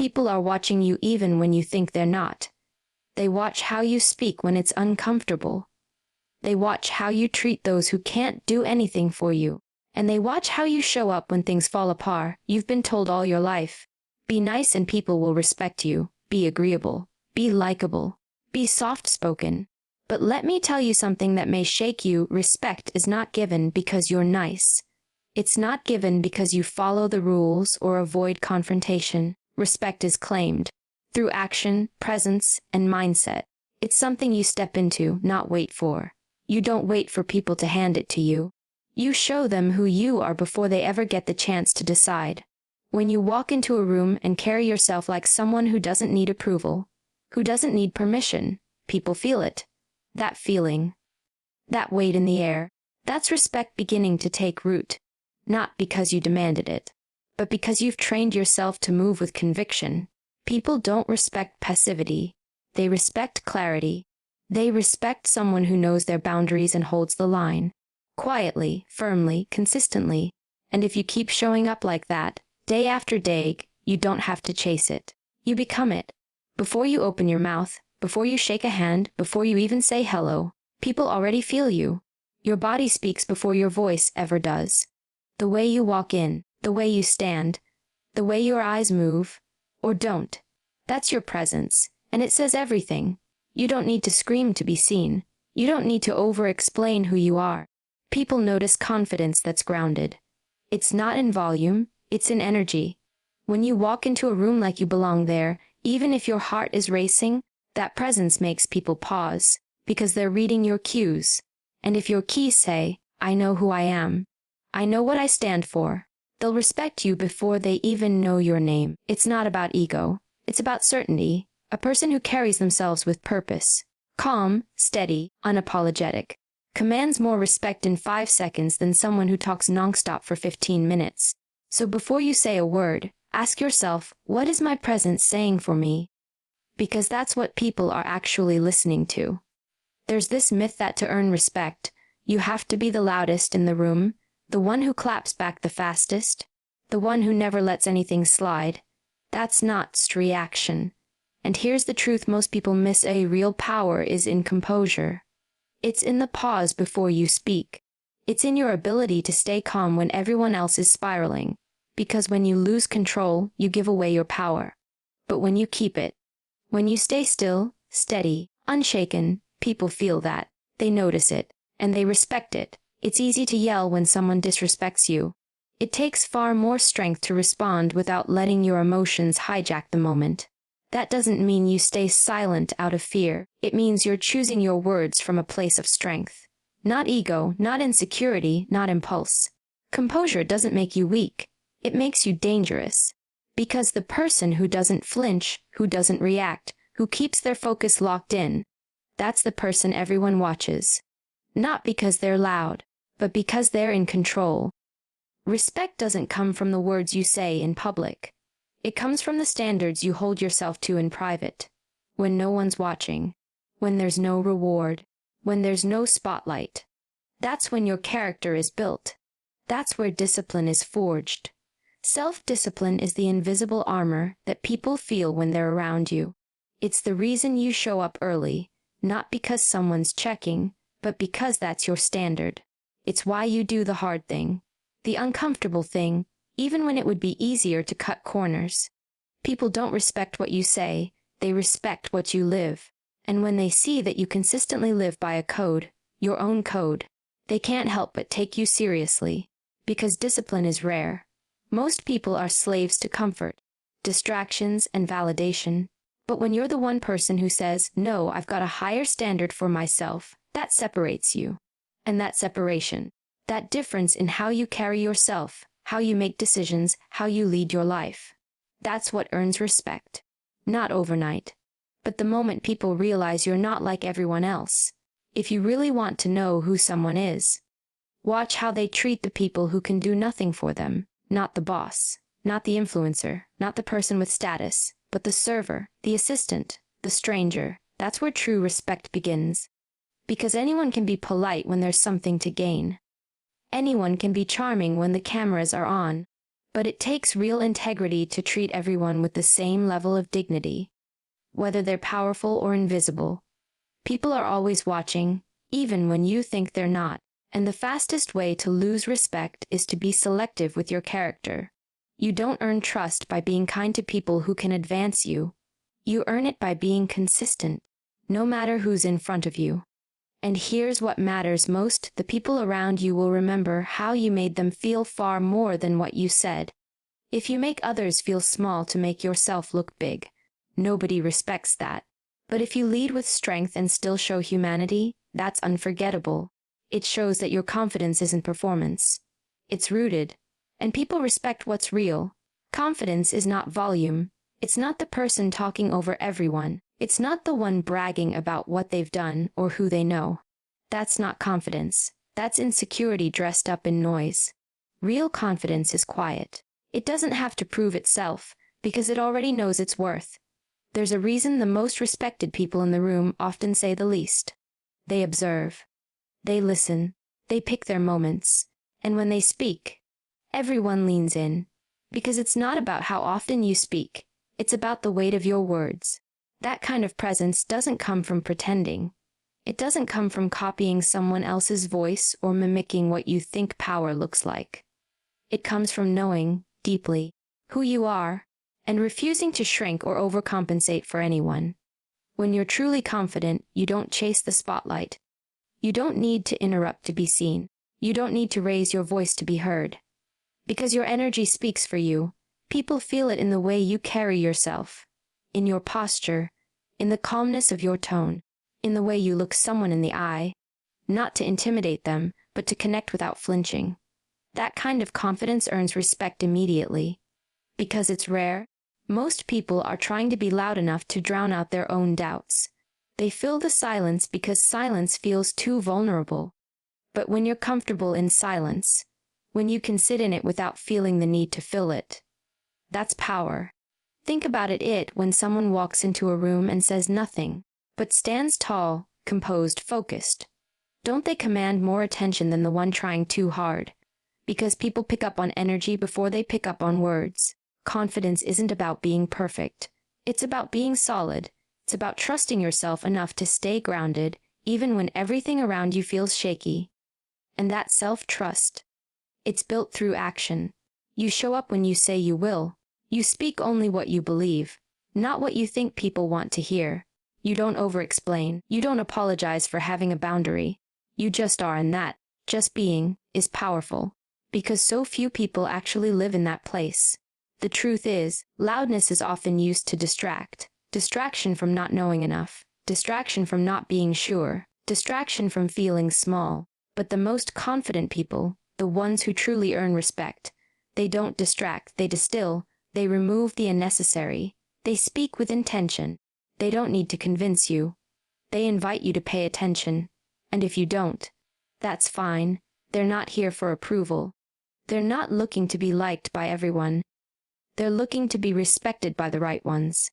people are watching you even when you think they're not. They watch how you speak when it's uncomfortable. They watch how you treat those who can't do anything for you. And they watch how you show up when things fall apart. You've been told all your life, be nice and people will respect you. Be agreeable. Be likable. Be soft-spoken. But let me tell you something that may shake you. Respect is not given because you're nice. It's not given because you follow the rules or avoid confrontation. Respect is claimed through action, presence, and mindset. It's something you step into, not wait for. You don't wait for people to hand it to you. You show them who you are before they ever get the chance to decide. When you walk into a room and carry yourself like someone who doesn't need approval, who doesn't need permission, people feel it. That feeling. That weight in the air. That's respect beginning to take root. Not because you demanded it, but because you've trained yourself to move with conviction. People don't respect passivity. They respect clarity. They respect someone who knows their boundaries and holds the line. Quietly, firmly, consistently. And if you keep showing up like that, day after day, you don't have to chase it. You become it. Before you open your mouth, before you shake a hand, before you even say hello, people already feel you. Your body speaks before your voice ever does. The way you walk in, the way you stand, the way your eyes move, or don't. That's your presence, and it says everything. You don't need to scream to be seen. You don't need to over-explain who you are. People notice confidence that's grounded. It's not in volume, it's in energy. When you walk into a room like you belong there, even if your heart is racing, that presence makes people pause, because they're reading your cues. And if your keys say, I know who I am, I know what I stand for, they'll respect you before they even know your name. It's not about ego. It's about certainty. A person who carries themselves with purpose, calm, steady, unapologetic, commands more respect in 5 seconds than someone who talks nonstop for 15 minutes. So before you say a word, ask yourself, what is my presence saying for me? Because that's what people are actually listening to. There's this myth that to earn respect, you have to be the loudest in the room, the one who claps back the fastest, the one who never lets anything slide. That's not reaction. And here's the truth most people miss: a real power is in composure. It's in the pause before you speak. It's in your ability to stay calm when everyone else is spiraling. Because when you lose control, you give away your power. But when you keep it, when you stay still, steady, unshaken, people feel that. They notice it, and they respect it. It's easy to yell when someone disrespects you. It takes far more strength to respond without letting your emotions hijack the moment. That doesn't mean you stay silent out of fear. It means you're choosing your words from a place of strength. Not ego, not insecurity, not impulse. Composure doesn't make you weak. It makes you dangerous. Because the person who doesn't flinch, who doesn't react, who keeps their focus locked in, that's the person everyone watches. Not because they're loud, but because they're in control. Respect doesn't come from the words you say in public. It comes from the standards you hold yourself to in private. When no one's watching. When there's no reward. When there's no spotlight. That's when your character is built. That's where discipline is forged. Self-discipline is the invisible armor that people feel when they're around you. It's the reason you show up early, not because someone's checking, but because that's your standard. It's why you do the hard thing, the uncomfortable thing, even when it would be easier to cut corners. People don't respect what you say, they respect what you live. And when they see that you consistently live by a code, your own code, they can't help but take you seriously. Because discipline is rare. Most people are slaves to comfort, distractions, and validation. But when you're the one person who says, no, I've got a higher standard for myself, that separates you. And that separation, that difference in how you carry yourself, how you make decisions, how you lead your life, that's what earns respect. Not overnight, but the moment people realize you're not like everyone else. If you really want to know who someone is, watch how they treat the people who can do nothing for them. Not the boss, not the influencer, not the person with status, but the server, the assistant, the stranger. That's where true respect begins. Because anyone can be polite when there's something to gain. Anyone can be charming when the cameras are on. But it takes real integrity to treat everyone with the same level of dignity, whether they're powerful or invisible. People are always watching, even when you think they're not. And the fastest way to lose respect is to be selective with your character. You don't earn trust by being kind to people who can advance you. You earn it by being consistent, no matter who's in front of you. And here's what matters most: the people around you will remember how you made them feel far more than what you said. If you make others feel small to make yourself look big, nobody respects that. But if you lead with strength and still show humanity, that's unforgettable. It shows that your confidence isn't performance. It's rooted. And people respect what's real. Confidence is not volume. It's not the person talking over everyone. It's not the one bragging about what they've done or who they know. That's not confidence. That's insecurity dressed up in noise. Real confidence is quiet. It doesn't have to prove itself, because it already knows its worth. There's a reason the most respected people in the room often say the least. They observe. They listen. They pick their moments. And when they speak, everyone leans in. Because it's not about how often you speak. It's about the weight of your words. That kind of presence doesn't come from pretending. It doesn't come from copying someone else's voice or mimicking what you think power looks like. It comes from knowing, deeply, who you are, and refusing to shrink or overcompensate for anyone. When you're truly confident, you don't chase the spotlight. You don't need to interrupt to be seen. You don't need to raise your voice to be heard. Because your energy speaks for you. People feel it in the way you carry yourself, in your posture, in the calmness of your tone, in the way you look someone in the eye, not to intimidate them, but to connect without flinching. That kind of confidence earns respect immediately. Because it's rare, most people are trying to be loud enough to drown out their own doubts. They fill the silence because silence feels too vulnerable. But when you're comfortable in silence, when you can sit in it without feeling the need to fill it, that's power. Think about it when someone walks into a room and says nothing, but stands tall, composed, focused. Don't they command more attention than the one trying too hard? Because people pick up on energy before they pick up on words. Confidence isn't about being perfect. It's about being solid. It's about trusting yourself enough to stay grounded, even when everything around you feels shaky. And that self-trust, it's built through action. You show up when you say you will. You speak only what you believe, not what you think people want to hear. You don't over-explain. You don't apologize for having a boundary. You just are, and that, just being, is powerful. Because so few people actually live in that place. The truth is, loudness is often used to distract. Distraction from not knowing enough. Distraction from not being sure. Distraction from feeling small. But the most confident people, the ones who truly earn respect, they don't distract, they distill. They remove the unnecessary. They speak with intention. They don't need to convince you. They invite you to pay attention. And if you don't, that's fine. They're not here for approval. They're not looking to be liked by everyone. They're looking to be respected by the right ones.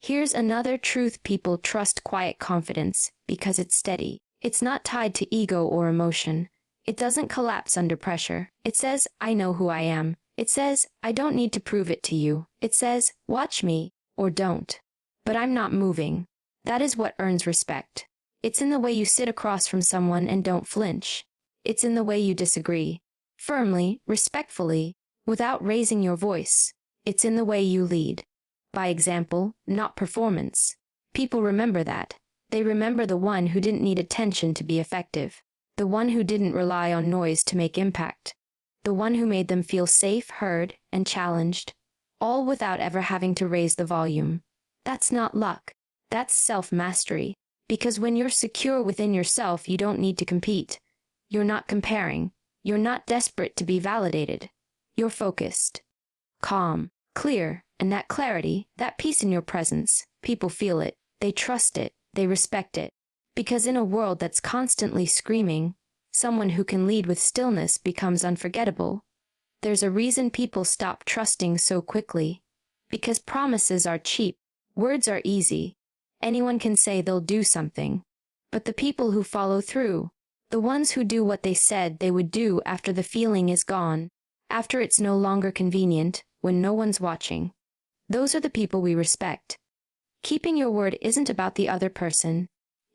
Here's another truth: people trust quiet confidence because it's steady. It's not tied to ego or emotion. It doesn't collapse under pressure. It says, I know who I am. It says, I don't need to prove it to you. It says, watch me, or don't. But I'm not moving. That is what earns respect. It's in the way you sit across from someone and don't flinch. It's in the way you disagree. Firmly, respectfully, without raising your voice. It's in the way you lead. By example, not performance. People remember that. They remember the one who didn't need attention to be effective. The one who didn't rely on noise to make impact. The one who made them feel safe, heard, and challenged, all without ever having to raise the volume. That's not luck. That's self-mastery. Because when you're secure within yourself, you don't need to compete. You're not comparing. You're not desperate to be validated. You're focused, calm, clear, and that clarity, that peace in your presence, people feel it, they trust it, they respect it. Because in a world that's constantly screaming, someone who can lead with stillness becomes unforgettable. There's a reason people stop trusting so quickly. Because promises are cheap, words are easy. Anyone can say they'll do something. But the people who follow through, the ones who do what they said they would do after the feeling is gone, after it's no longer convenient, when no one's watching. Those are the people we respect. Keeping your word isn't about the other person.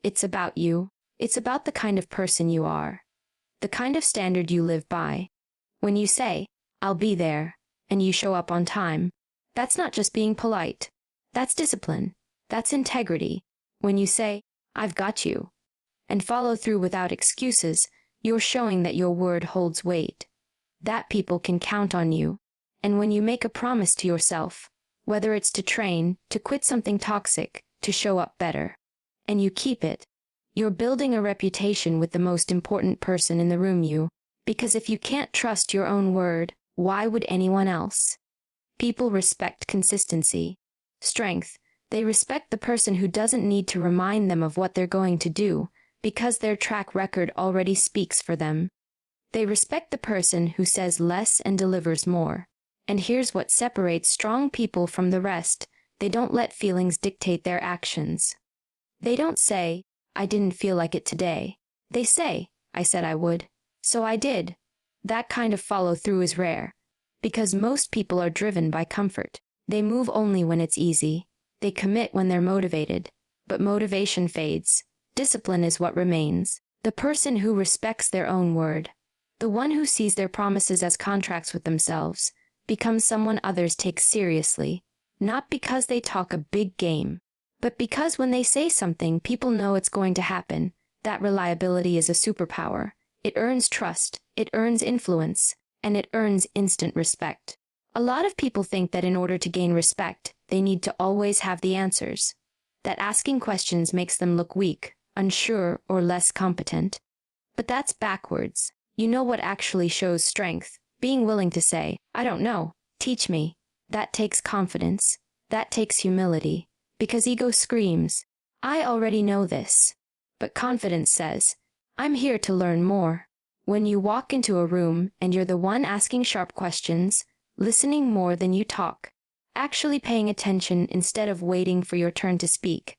It's about you. It's about the kind of person you are. The kind of standard you live by. When you say, "I'll be there," and you show up on time, that's not just being polite. That's discipline. That's integrity. When you say, "I've got you," and follow through without excuses, you're showing that your word holds weight. That people can count on you. And when you make a promise to yourself, whether it's to train, to quit something toxic, to show up better, and you keep it, you're building a reputation with the most important person in the room, because if you can't trust your own word, why would anyone else? People respect consistency, strength. They respect the person who doesn't need to remind them of what they're going to do, because their track record already speaks for them. They respect the person who says less and delivers more. And here's what separates strong people from the rest: they don't let feelings dictate their actions. They don't say, "I didn't feel like it today." They say, "I said I would, so I did." That kind of follow-through is rare, because most people are driven by comfort. They move only when it's easy. They commit when they're motivated. But motivation fades. Discipline is what remains. The person who respects their own word, the one who sees their promises as contracts with themselves, becomes someone others take seriously, not because they talk a big game, but because when they say something, people know it's going to happen. That reliability is a superpower. It earns trust, it earns influence, and it earns instant respect. A lot of people think that in order to gain respect, they need to always have the answers, that asking questions makes them look weak, unsure, or less competent. But that's backwards. You know what actually shows strength? Being willing to say, "I don't know, teach me." That takes confidence. That takes humility. Because ego screams, "I already know this." But confidence says, "I'm here to learn more." When you walk into a room and you're the one asking sharp questions, listening more than you talk, actually paying attention instead of waiting for your turn to speak,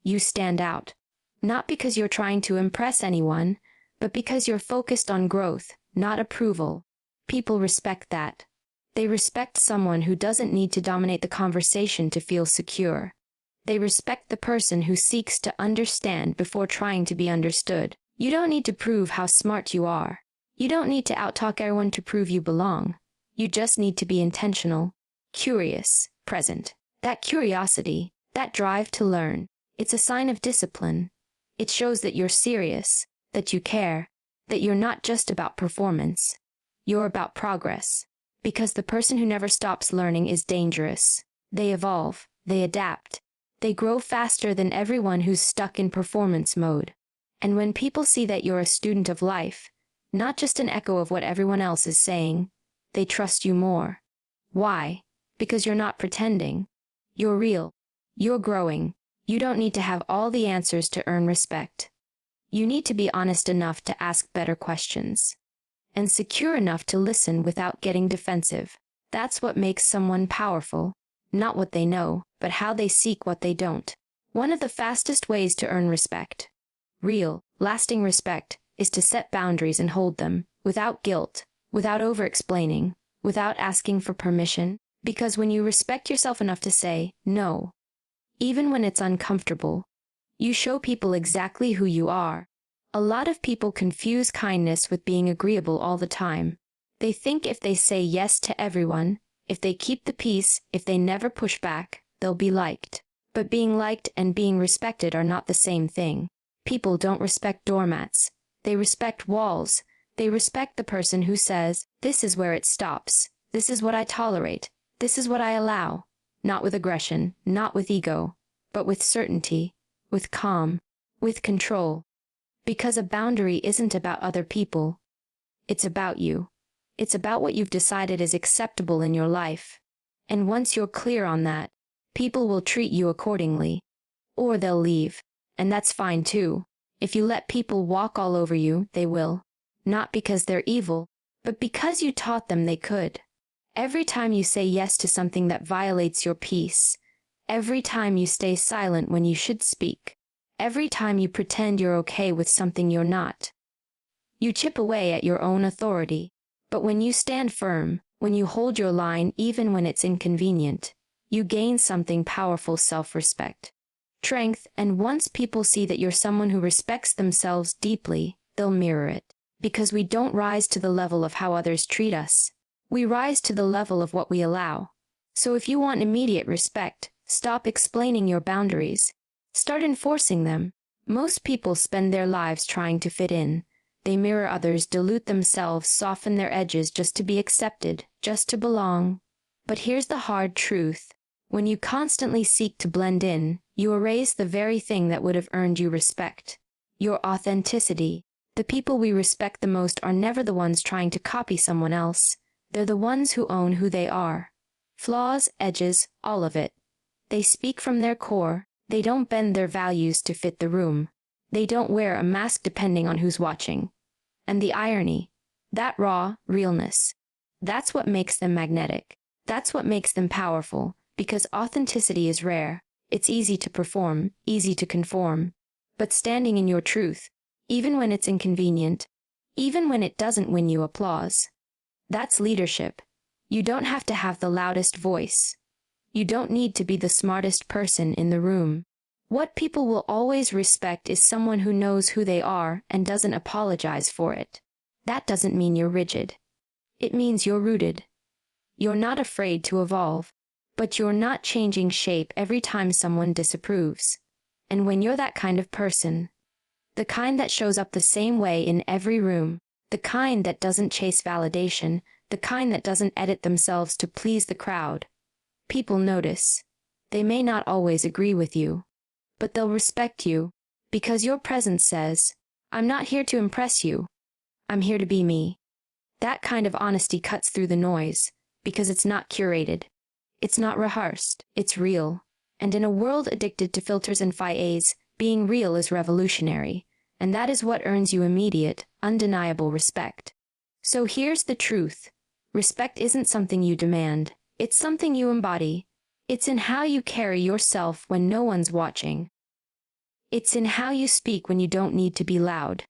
you stand out. Not because you're trying to impress anyone, but because you're focused on growth, not approval. People respect that. They respect someone who doesn't need to dominate the conversation to feel secure. They respect the person who seeks to understand before trying to be understood. You don't need to prove how smart you are. You don't need to outtalk everyone to prove you belong. You just need to be intentional, curious, present. That curiosity, that drive to learn, it's a sign of discipline. It shows that you're serious, that you care, that you're not just about performance. You're about progress. Because the person who never stops learning is dangerous. They evolve, they adapt, they grow faster than everyone who's stuck in performance mode. And when people see that you're a student of life, not just an echo of what everyone else is saying, they trust you more. Why? Because you're not pretending. You're real. You're growing. You don't need to have all the answers to earn respect. You need to be honest enough to ask better questions, and secure enough to listen without getting defensive. That's what makes someone powerful. Not what they know, but how they seek what they don't. One of the fastest ways to earn respect, real, lasting respect, is to set boundaries and hold them, without guilt, without over-explaining, without asking for permission. Because when you respect yourself enough to say no, even when it's uncomfortable, you show people exactly who you are. A lot of people confuse kindness with being agreeable all the time. They think if they say yes to everyone, if they keep the peace, if they never push back, they'll be liked. But being liked and being respected are not the same thing. People don't respect doormats. They respect walls. They respect the person who says, "This is where it stops. This is what I tolerate. This is what I allow." Not with aggression, not with ego, but with certainty, with calm, with control. Because a boundary isn't about other people. It's about you. It's about what you've decided is acceptable in your life. And once you're clear on that, people will treat you accordingly. Or they'll leave. And that's fine too. If you let people walk all over you, they will. Not because they're evil, but because you taught them they could. Every time you say yes to something that violates your peace, every time you stay silent when you should speak, every time you pretend you're okay with something you're not, you chip away at your own authority. But when you stand firm, when you hold your line even when it's inconvenient, you gain something powerful: self-respect, strength, and once people see that you're someone who respects themselves deeply, they'll mirror it. Because we don't rise to the level of how others treat us. We rise to the level of what we allow. So if you want immediate respect, stop explaining your boundaries. Start enforcing them. Most people spend their lives trying to fit in. They mirror others, dilute themselves, soften their edges just to be accepted, just to belong. But here's the hard truth. When you constantly seek to blend in, you erase the very thing that would have earned you respect. Your authenticity. The people we respect the most are never the ones trying to copy someone else. They're the ones who own who they are. Flaws, edges, all of it. They speak from their core. They don't bend their values to fit the room. They don't wear a mask depending on who's watching. And the irony, that raw realness, that's what makes them magnetic. That's what makes them powerful, because authenticity is rare. It's easy to perform, easy to conform. But standing in your truth, even when it's inconvenient, even when it doesn't win you applause, that's leadership. You don't have to have the loudest voice. You don't need to be the smartest person in the room. What people will always respect is someone who knows who they are and doesn't apologize for it. That doesn't mean you're rigid. It means you're rooted. You're not afraid to evolve, but you're not changing shape every time someone disapproves. And when you're that kind of person, the kind that shows up the same way in every room, the kind that doesn't chase validation, the kind that doesn't edit themselves to please the crowd, people notice. They may not always agree with you, but they'll respect you, because your presence says, I'm not here to impress you. I'm here to be me. That kind of honesty cuts through the noise, because it's not curated. It's not rehearsed. It's real. And in a world addicted to filters and fies, being real is revolutionary, and that is what earns you immediate, undeniable respect. So here's the truth. Respect isn't something you demand. It's something you embody. It's in how you carry yourself when no one's watching. It's in how you speak when you don't need to be loud.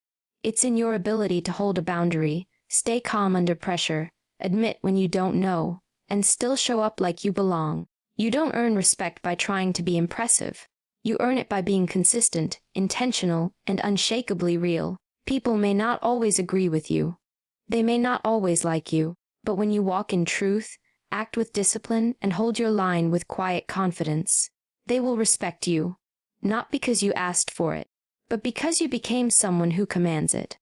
It's in your ability to hold a boundary, stay calm under pressure, admit when you don't know, and still show up like you belong. You don't earn respect by trying to be impressive. You earn it by being consistent, intentional, and unshakably real. People may not always agree with you. They may not always like you, but when you walk in truth, act with discipline, and hold your line with quiet confidence, they will respect you. Not because you asked for it, but because you became someone who commands it.